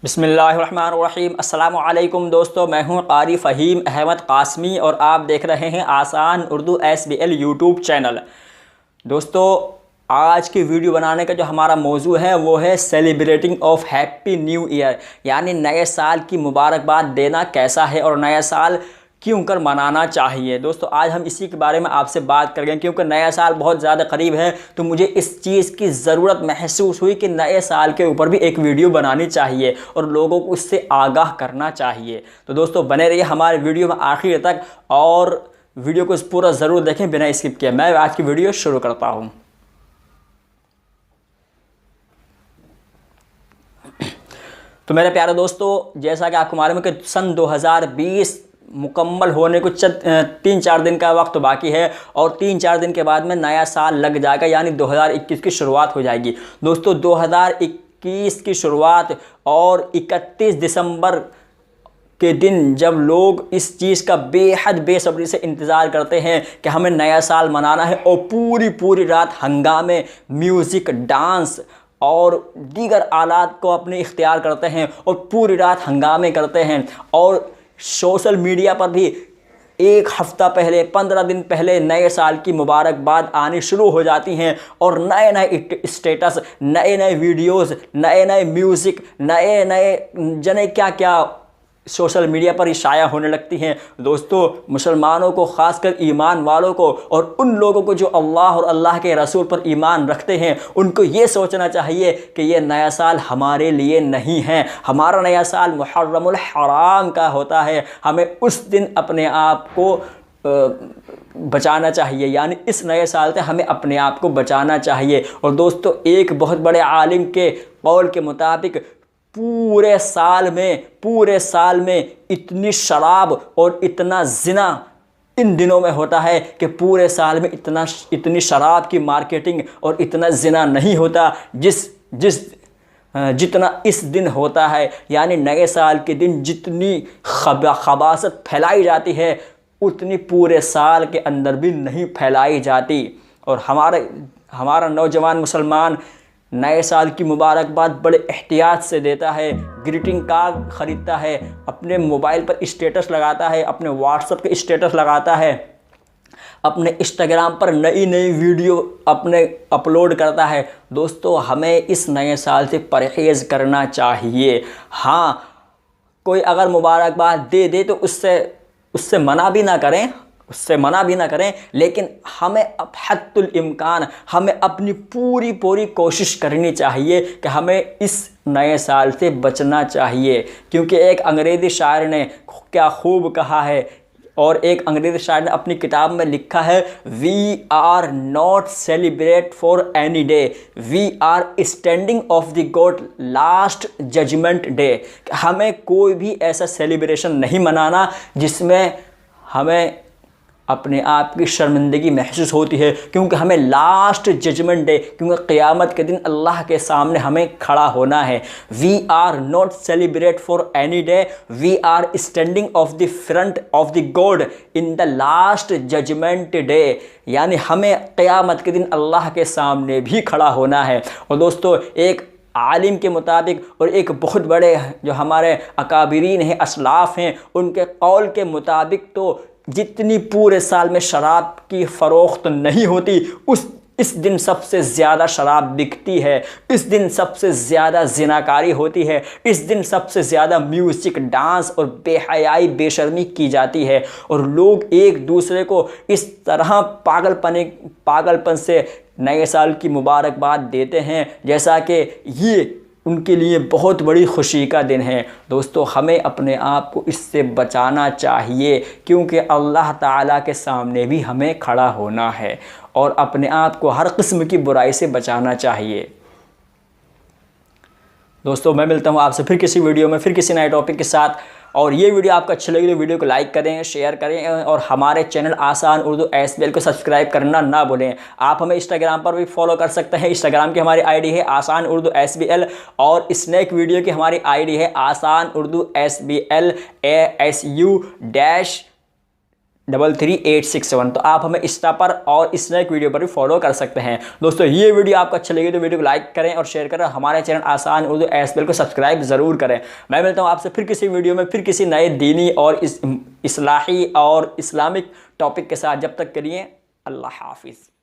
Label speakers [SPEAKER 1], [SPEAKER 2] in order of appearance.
[SPEAKER 1] बिस्मिल्लाहिर्रहमानिर्रहीम। अस्सलामु अलैकुम दोस्तों, मैं हूं क़ारी फ़हीम अहमद क़ासमी और आप देख रहे हैं आसान उर्दू SBL यूट्यूब चैनल। दोस्तों, आज की वीडियो बनाने का जो हमारा मौजू है वो है celebrating of happy new year, यानी नए साल की मुबारकबाद देना कैसा है और नया साल क्यों कर मनाना चाहिए। दोस्तों, आज हम इसी के बारे में आपसे बात करेंगे क्योंकि नया साल बहुत ज़्यादा करीब है, तो मुझे इस चीज़ की ज़रूरत महसूस हुई कि नए साल के ऊपर भी एक वीडियो बनानी चाहिए और लोगों को इससे आगाह करना चाहिए। तो दोस्तों, बने रहिए हमारे वीडियो में आखिर तक और वीडियो को पूरा ज़रूर देखें बिना स्किप किए। मैं आज की वीडियो शुरू करता हूँ। तो मेरे प्यारे दोस्तों, जैसा कि आपको मालूम है कि सन 2020 मुकम्मल होने को 3-4 दिन का वक्त बाकी है और 3-4 दिन के बाद में नया साल लग जाएगा, यानी 2021 की शुरुआत हो जाएगी। दोस्तों, 2021 की शुरुआत और 31 दिसंबर के दिन जब लोग इस चीज़ का बेहद बेसब्री से इंतज़ार करते हैं कि हमें नया साल मनाना है और पूरी रात हंगामे, म्यूज़िक, डांस और दीगर आलात को अपने इख्तियार करते हैं और पूरी रात हंगामे करते हैं और सोशल मीडिया पर भी एक हफ़्ता पहले, 15 दिन पहले नए साल की मुबारकबाद आनी शुरू हो जाती हैं और नए नए स्टेटस, नए नए वीडियोस, नए नए म्यूज़िक, नए नए जने क्या क्या सोशल मीडिया पर इशाया होने लगती हैं। दोस्तों, मुसलमानों को, ख़ासकर ईमान वालों को और उन लोगों को जो अल्लाह और अल्लाह के रसूल पर ईमान रखते हैं, उनको ये सोचना चाहिए कि ये नया साल हमारे लिए नहीं है। हमारा नया साल मुहर्रमुल हराम का होता है। हमें उस दिन अपने आप को बचाना चाहिए, यानी इस नए साल से हमें अपने आप को बचाना चाहिए। और दोस्तों, एक बहुत बड़े आलिम के कौल के मुताबिक पूरे साल में इतनी शराब और इतना जिना इन दिनों में होता है कि पूरे साल में इतनी शराब की मार्केटिंग और इतना जिना नहीं होता जितना इस दिन होता है। यानी नए साल के दिन जितनी खबासत फैलाई जाती है उतनी पूरे साल के अंदर भी नहीं फैलाई जाती। और हमारा नौजवान मुसलमान नए साल की मुबारकबाद बड़े एहतियात से देता है, ग्रीटिंग कार्ड ख़रीदता है, अपने मोबाइल पर स्टेटस लगाता है, अपने व्हाट्सएप के स्टेटस लगाता है, अपने इंस्टाग्राम पर नई वीडियो अपने अपलोड करता है। दोस्तों, हमें इस नए साल से परहेज़ करना चाहिए। हाँ, कोई अगर मुबारकबाद दे तो उससे मना भी ना करें, लेकिन हमें अब हद्दुल इम्कान हमें अपनी पूरी कोशिश करनी चाहिए कि हमें इस नए साल से बचना चाहिए। क्योंकि एक अंग्रेज़ी शायर ने क्या खूब कहा है और एक अंग्रेज़ी शायर ने अपनी किताब में लिखा है, we are not celebrate for any day, we are standing of the God last judgment day. हमें कोई भी ऐसा सेलिब्रेशन नहीं मनाना जिसमें हमें अपने आप की शर्मिंदगी महसूस होती है, क्योंकि हमें लास्ट जजमेंट डे, क्योंकि क़यामत के दिन अल्लाह के सामने हमें खड़ा होना है। We are not celebrate for any day, we are standing of the front of the God in the last judgment day, यानी हमें क़यामत के दिन अल्लाह के सामने भी खड़ा होना है। और दोस्तों, एक आलिम के मुताबिक और एक बहुत बड़े जो हमारे अकाबिरीन हैं, असलाफ़ हैं, उनके कौल के मुताबिक तो जितनी पूरे साल में शराब की फ़रोख्त नहीं होती इस दिन सबसे ज़्यादा शराब बिकती है, इस दिन सबसे ज़्यादा ज़िनाकारी होती है, इस दिन सबसे ज़्यादा म्यूज़िक, डांस और बेहयाई, बेशर्मी की जाती है। और लोग एक दूसरे को इस तरह पागलपन से नए साल की मुबारकबाद देते हैं जैसा कि ये उनके लिए बहुत बड़ी खुशी का दिन है। दोस्तों, हमें अपने आप को इससे बचाना चाहिए, क्योंकि अल्लाह ताला के सामने भी हमें खड़ा होना है और अपने आप को हर किस्म की बुराई से बचाना चाहिए। दोस्तों, मैं मिलता हूँ आपसे फिर किसी वीडियो में, फिर किसी नए टॉपिक के साथ। और ये वीडियो आपको अच्छी लगी तो वीडियो को लाइक करें, शेयर करें और हमारे चैनल आसान उर्दू SBL को सब्सक्राइब करना ना भूलें। आप हमें इंस्टाग्राम पर भी फॉलो कर सकते हैं। इंस्टाग्राम की हमारी आईडी है आसान उर्दू SBL और स्नैक वीडियो की हमारी आईडी है आसान उर्दू SBL ASU 333861। तो आप हमें इंस्टा पर और स्नैक वीडियो पर भी फॉलो कर सकते हैं। दोस्तों ये वीडियो आपको अच्छा लगे तो वीडियो को लाइक करें और शेयर करें। हमारे चैनल आसान उर्दू एसबीएल को सब्सक्राइब जरूर करें। मैं मिलता हूँ आपसे फिर किसी वीडियो में, फिर किसी नए दीनी और इस्लाही और इस्लामिक टॉपिक के साथ। जब तक के लिए अल्लाह हाफिज़।